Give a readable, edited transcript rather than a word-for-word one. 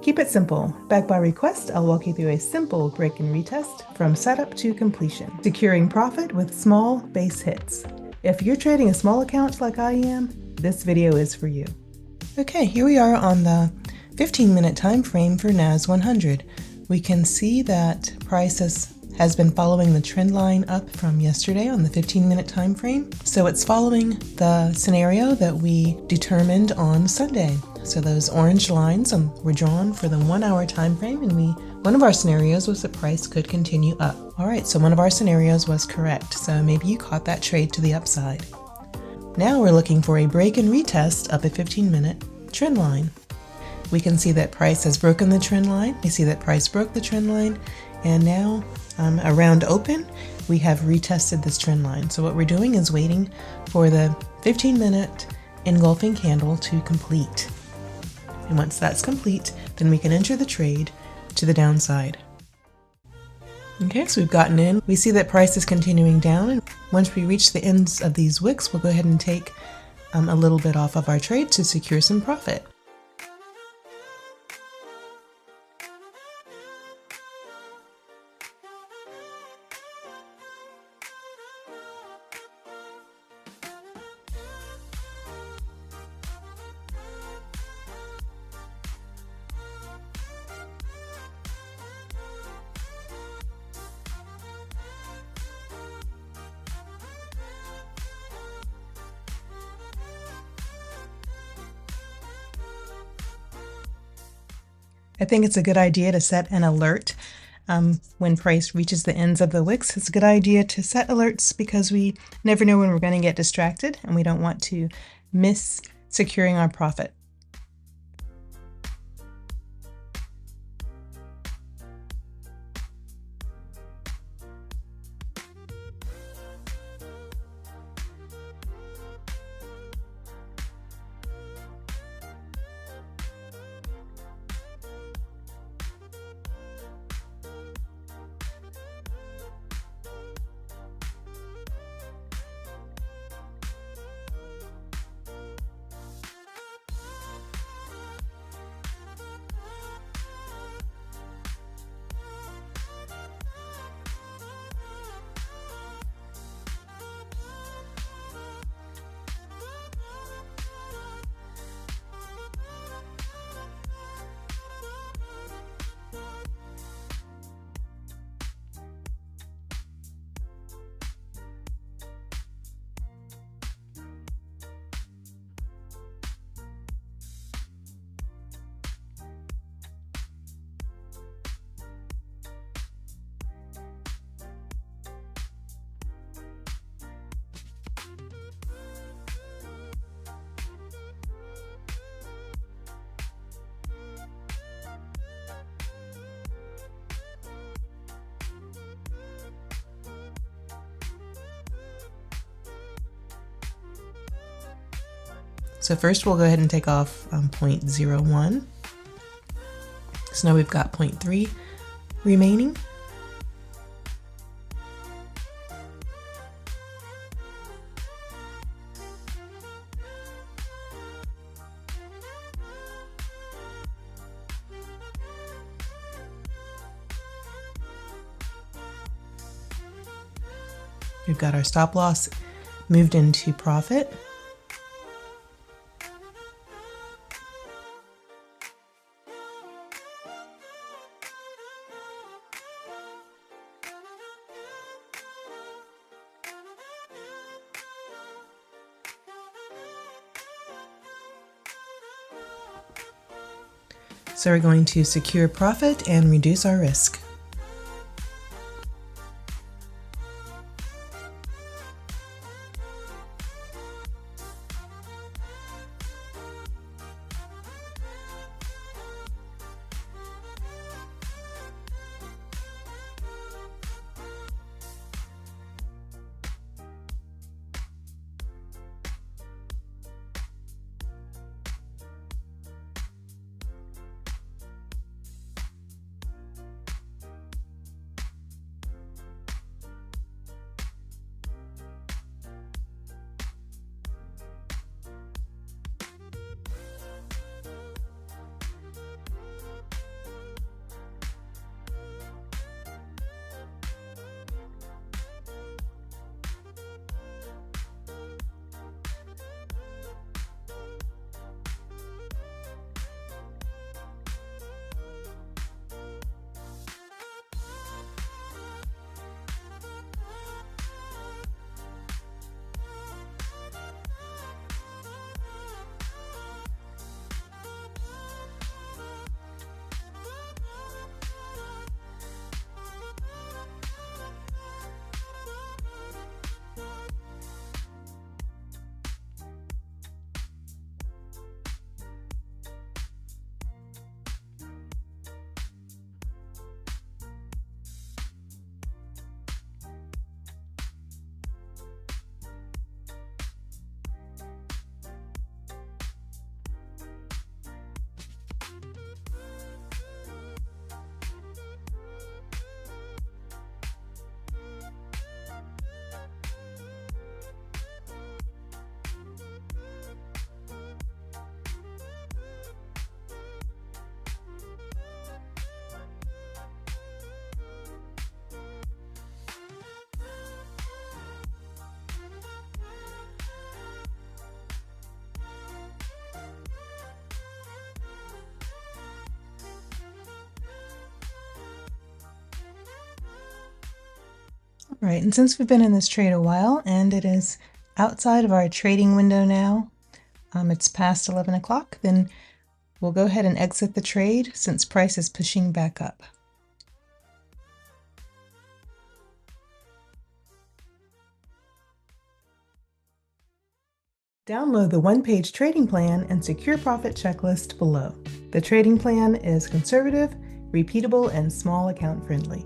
Keep it simple. Backed by request, I'll walk you through a simple break and retest from setup to completion, securing profit with small base hits. If you're trading a small account like I am, this video is for you. Okay, here we are on the 15-minute time frame for NAS 100. We can see that price has been following the trend line up from yesterday on the 15-minute time frame. So it's following the scenario that we determined on Sunday. So those orange lines were drawn for the 1 hour time frame, and one of our scenarios was that price could continue up. All right, so one of our scenarios was correct. So maybe you caught that trade to the upside. Now we're looking for a break and retest of a 15-minute trend line. We can see that price has broken the trend line. We see that price broke the trend line, and now around open, we have retested this trend line. So what we're doing is waiting for the 15-minute engulfing candle to complete. And once that's complete, then we can enter the trade to the downside. Okay, so we've gotten in. We see that price is continuing down, and once we reach the ends of these wicks, we'll go ahead and take a little bit off of our trade to secure some profit. I think it's a good idea to set an alert when price reaches the ends of the wicks. It's a good idea to set alerts because we never know when we're going to get distracted, and we don't want to miss securing our profit. So first we'll go ahead and take off 0.01. So now we've got 0.3 remaining. We've got our stop loss moved into profit. So we're going to secure profit and reduce our risk. All right, and since we've been in this trade a while and it is outside of our trading window now, it's past 11 o'clock, then we'll go ahead and exit the trade since price is pushing back up. Download the one-page trading plan and secure profit checklist below. The trading plan is conservative, repeatable, and small account friendly.